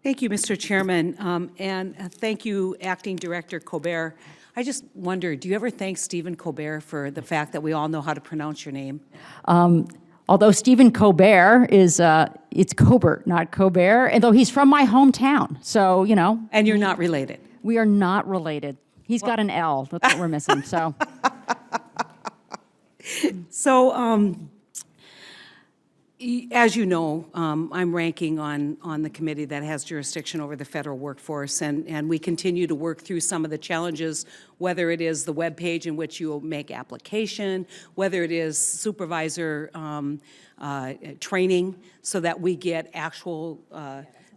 Thank you, Mr. Chairman, and thank you, Acting Director Cobert. I just wonder, do you ever thank Stephen Cobert for the fact that we all know how to pronounce your name? Although Stephen Cobert is, it's Cobert, not Cobert, and though he's from my hometown, so, you know. And you're not related? We are not related. He's got an L, that's what we're missing, so. So, as you know, I'm ranking on the committee that has jurisdiction over the federal workforce, and we continue to work through some of the challenges, whether it is the web page in which you make application, whether it is supervisor training, so that we get actual,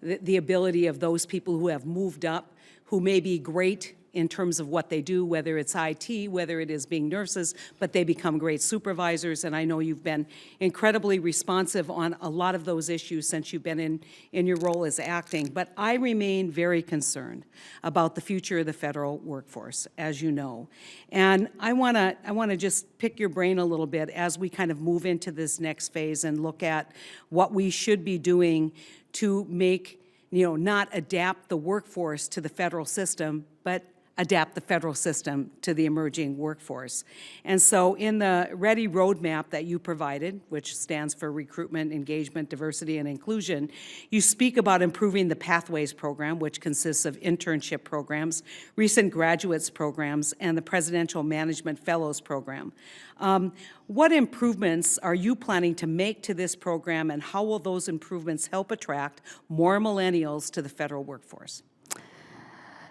the ability of those people who have moved up, who may be great in terms of what they do, whether it's IT, whether it is being nurses, but they become great supervisors. And I know you've been incredibly responsive on a lot of those issues since you've been in your role as acting. But I remain very concerned about the future of the federal workforce, as you know. And I wanna just pick your brain a little bit as we kind of move into this next phase and look at what we should be doing to make, not adapt the workforce to the federal system, but adapt the federal system to the emerging workforce. And so in the READY roadmap that you provided, which stands for Recruitment, Engagement, Diversity, and Inclusion, you speak about improving the Pathways program, which consists of internship programs, recent graduates programs, and the Presidential Management Fellows program. What improvements are you planning to make to this program, and how will those improvements help attract more millennials to the federal workforce?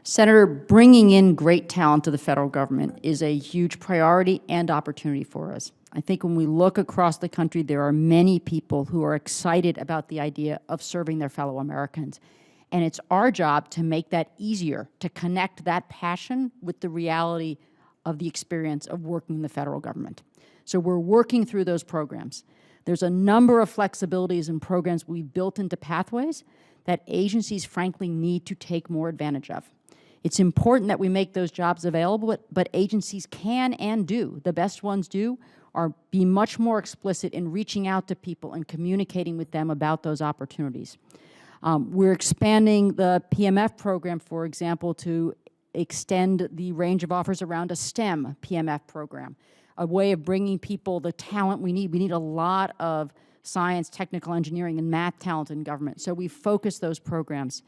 Senator, bringing in great talent to the federal government is a huge priority and opportunity for us. I think when we look across the country, there are many people who are excited about the idea of serving their fellow Americans. And it's our job to make that easier, to connect that passion with the reality of the experience of working in the federal government. So we're working through those programs. There's a number of flexibilities and programs we've built into Pathways that agencies frankly need to take more advantage of. It's important that we make those jobs available, but agencies can and do, the best ones do, are be much more explicit in reaching out to people and communicating with them about those opportunities. We're expanding the PMF program, for example, to extend the range of offers around a STEM PMF program, a way of bringing people the talent we need. We need a lot of science, technical engineering, and math talent in government, so we focus those programs.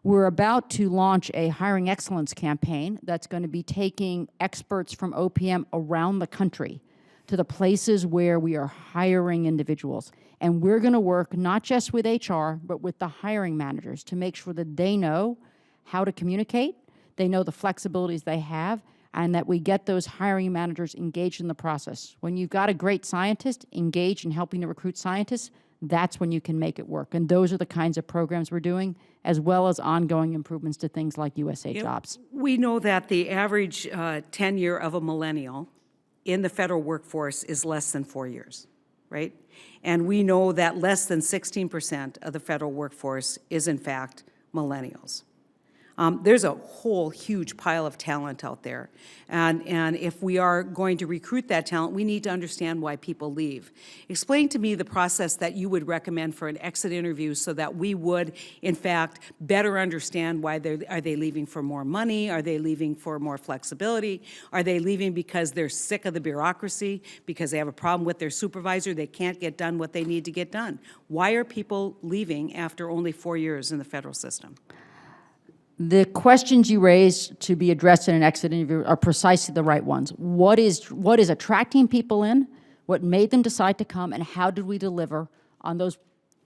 We're about to launch a hiring excellence campaign that's going to be taking experts from OPM around the country to the places where we are hiring individuals. And we're going to work not just with HR, but with the hiring managers to make sure that they know how to communicate, they know the flexibilities they have, and that we get those hiring managers engaged in the process. When you've got a great scientist engaged in helping to recruit scientists, that's when you can make it work. And those are the kinds of programs we're doing, as well as ongoing improvements to things like USA Jobs. We know that the average tenure of a millennial in the federal workforce is less than 4 years, right? And we know that less than 16% of the federal workforce is, in fact, millennials. There's a whole huge pile of talent out there. And if we are going to recruit that talent, we need to understand why people leave. Explain to me the process that you would recommend for an exit interview so that we would, in fact, better understand why are they leaving for more money? Are they leaving for more flexibility? Are they leaving because they're sick of the bureaucracy, because they have a problem with their supervisor, they can't get done what they need to get done? Why are people leaving after only 4 years in the federal system? The questions you raised to be addressed in an exit interview are precisely the right ones. What is attracting people in? What made them decide to come? And how did we deliver on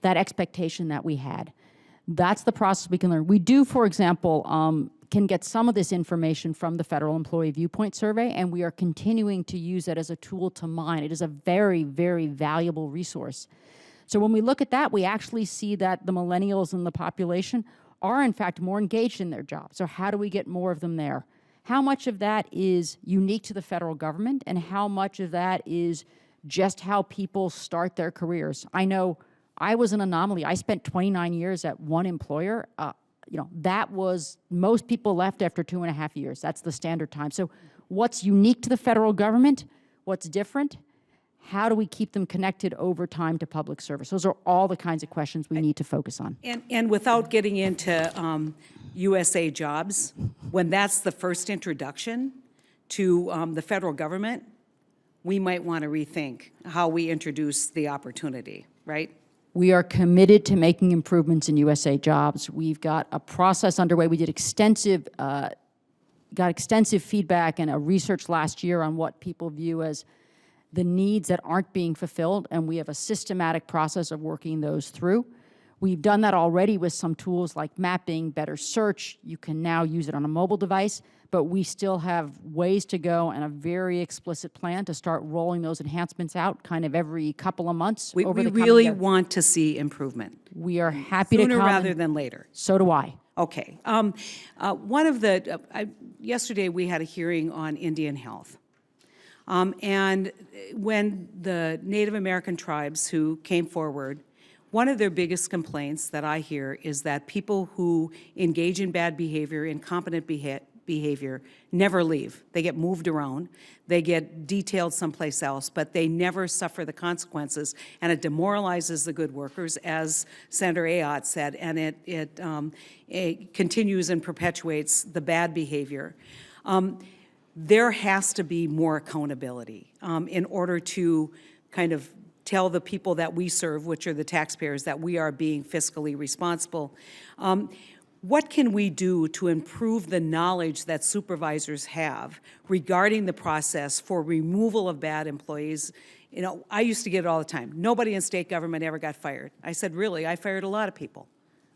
that expectation that we had? That's the process we can learn. We do, for example, can get some of this information from the Federal Employee Viewpoint Survey, and we are continuing to use it as a tool to mine. It is a very, very valuable resource. So when we look at that, we actually see that the millennials in the population are in fact more engaged in their jobs. So how do we get more of them there? How much of that is unique to the federal government, and how much of that is just how people start their careers? I know I was an anomaly. I spent 29 years at one employer. That was, most people left after 2.5 years. That's the standard time. So what's unique to the federal government? What's different? How do we keep them connected over time to public service? Those are all the kinds of questions we need to focus on. And without getting into USA Jobs, when that's the first introduction to the federal government, we might want to rethink how we introduce the opportunity, right? We are committed to making improvements in USA Jobs. We've got a process underway. We did got extensive feedback and a research last year on what people view as the needs that aren't being fulfilled, and we have a systematic process of working those through. We've done that already with some tools like mapping, better search. You can now use it on a mobile device, but we still have ways to go and a very explicit plan to start rolling those enhancements out kind of every couple of months. We over the coming really year. want to see improvement. We are happy to Sooner come. rather than later. So do I. Okay. Yesterday we had a hearing on Indian health. And when the Native American tribes who came forward, one of their biggest complaints that I hear is that people who engage in bad behavior, incompetent behavior, never leave. They get moved around, they get detailed someplace else, but they never suffer the consequences, and it demoralizes the good workers, as Senator Ayotte said, and it continues and perpetuates the bad behavior. There has to be more accountability in order to kind of tell the people that we serve, which are the taxpayers, that we are being fiscally responsible. What can we do to improve the knowledge that supervisors have regarding the process for removal of bad employees? You know, I used to get it all the time. Nobody in state government ever got fired. I said, really? I fired a lot of people.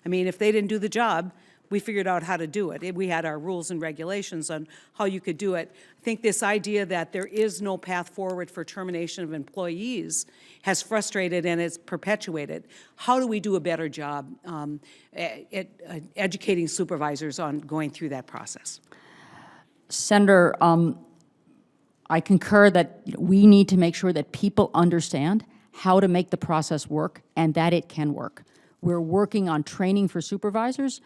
I mean, if they didn't do the job, we figured out how to do it. We had our rules and regulations on how you could do it. I think this idea that there is no path forward for termination of employees has frustrated and it's perpetuated. How do we do a better job at educating supervisors on going through that process? Senator, I concur that we need to make sure that people understand how to make the process work and that it can work. We're working on training for supervisors.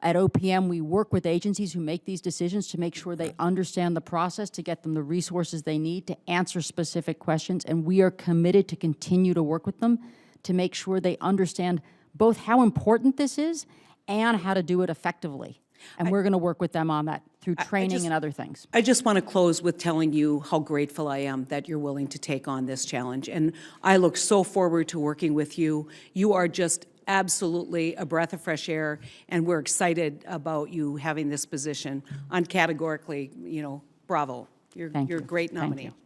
At OPM, we work with agencies who make these decisions to make sure they understand the process, to get them the resources they need to answer specific questions, and we are committed to continue to work with them to make sure they understand both how important this is and how to do it effectively. And we're going to work with them on that through training and other things. I just want to close with telling you how grateful I am that you're willing to take on this challenge, and I look so forward to working with you. You are just absolutely a breath of fresh air, and we're excited about you having this position. Uncategorically, you know, bravo. You're a great nominee. Thank you.